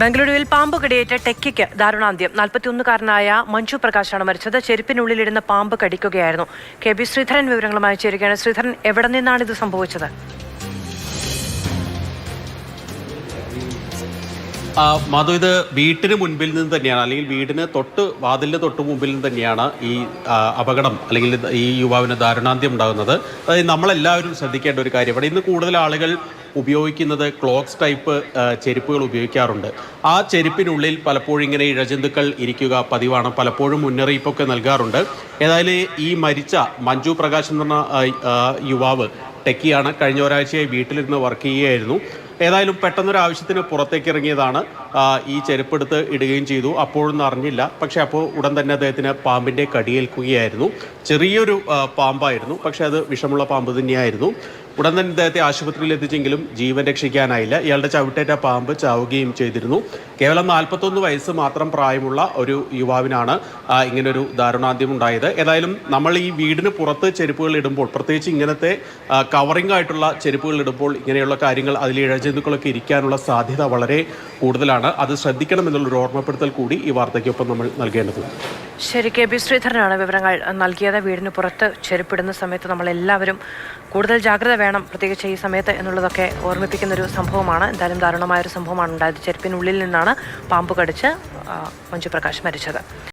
ബംഗളൂരുവിൽ പാമ്പ് കടിയേറ്റ ടെക്കിക്ക് ദാരുണാന്ത്യം. 41-കാരനായ മഞ്ജു പ്രകാശാണ് മരിച്ചത്. ചെരുപ്പിനുള്ളിലിരുന്ന പാമ്പ് കടിക്കുകയായിരുന്നു. കെ.ബി. ശ്രീധരൻ വിവരങ്ങളുമായി ചേരുകയാണ്. ശ്രീധരൻ, എവിടെ നിന്നാണ് ഇത് സംഭവിച്ചത്? മധു, ഇത് വീട്ടിന് മുൻപിൽ നിന്ന് തന്നെയാണ്, അല്ലെങ്കിൽ വീടിന് വാതിലിന് തൊട്ട് മുമ്പിൽ നിന്ന് തന്നെയാണ് ഈ അപകടം അല്ലെങ്കിൽ ഈ യുവാവിന് ദാരുണാന്ത്യം ഉണ്ടാകുന്നത്. അതായത് നമ്മളെല്ലാവരും ശ്രദ്ധിക്കേണ്ട ഒരു കാര്യമാണ്. ഇന്ന് കൂടുതൽ ആളുകൾ ഉപയോഗിക്കുന്നത് ക്ലോക്സ് ടൈപ്പ് ചെരുപ്പുകൾ ഉപയോഗിക്കാറുണ്ട്. ആ ചെരുപ്പിനുള്ളിൽ പലപ്പോഴും ഇങ്ങനെ ഇഴജന്തുക്കൾ ഇരിക്കുക പതിവാണ്. പലപ്പോഴും മുന്നറിയിപ്പൊക്കെ നൽകാറുണ്ട്. ഏതായാലും ഈ മരിച്ച മഞ്ജു പ്രകാശ് എന്ന് പറഞ്ഞ യുവാവ് ടെക്കിയാണ്. കഴിഞ്ഞ ഒരാഴ്ചയായി വീട്ടിലിരുന്ന് വർക്ക് ചെയ്യുകയായിരുന്നു. ഏതായാലും പെട്ടെന്നൊരു ആവശ്യത്തിന് പുറത്തേക്ക് ഇറങ്ങിയതാണ്. ഈ ചെരുപ്പെടുത്ത് ഇടുകയും ചെയ്തു. അപ്പോഴൊന്നും അറിഞ്ഞില്ല. പക്ഷേ അപ്പോൾ ഉടൻ തന്നെ അദ്ദേഹത്തിന് പാമ്പിൻ്റെ കടിയേൽക്കുകയായിരുന്നു. ചെറിയൊരു പാമ്പായിരുന്നു, പക്ഷേ അത് വിഷമുള്ള പാമ്പ് തന്നെയായിരുന്നു. ഉടൻ തന്നെ ഇദ്ദേഹത്തെ ആശുപത്രിയിൽ എത്തിച്ചെങ്കിലും ജീവൻ രക്ഷിക്കാനായില്ല. ഇയാളുടെ ചവിട്ടേറ്റ പാമ്പ് ചാവുകയും ചെയ്തിരുന്നു. കേവലം 41 വയസ്സ് മാത്രം പ്രായമുള്ള ഒരു യുവാവിനാണ് ഇങ്ങനൊരു ദാരുണാന്ത്യം ഉണ്ടായത്. ഏതായാലും നമ്മൾ ഈ വീടിന് പുറത്ത് ചെരുപ്പുകൾ ഇടുമ്പോൾ, പ്രത്യേകിച്ച് ഇങ്ങനത്തെ കവറിംഗ് ആയിട്ടുള്ള ചെരുപ്പുകൾ ഇടുമ്പോൾ ഇങ്ങനെയുള്ള കാര്യങ്ങൾ, അതിൽ ഇഴജന്തുക്കളൊക്കെ ഇരിക്കാനുള്ള സാധ്യത വളരെ കൂടുതലാണ്. അത് ശ്രദ്ധിക്കണമെന്നുള്ളൊരു ഓർമ്മപ്പെടുത്തൽ കൂടി ഈ വാർത്തയ്ക്കൊപ്പം നമ്മൾ നൽകേണ്ടതുണ്ട്. ശരി, കെ.ബി. ശ്രീധരനാണ് വിവരങ്ങൾ നൽകിയത്. വീടിന് പുറത്ത് ചെരുപ്പിടുന്ന സമയത്ത് നമ്മളെല്ലാവരും കൂടുതൽ ജാഗ്രത വേണം, പ്രത്യേകിച്ച് ഈ സമയത്ത് എന്നുള്ളതൊക്കെ ഓർമ്മിപ്പിക്കുന്നൊരു സംഭവമാണ്. എന്തായാലും ദാരുണമായൊരു സംഭവമാണ് ഉണ്ടായത്. ചെരുപ്പിനുള്ളിൽ നിന്നാണ് പാമ്പ് കടിച്ച് മഞ്ജു പ്രകാശ് മരിച്ചത്.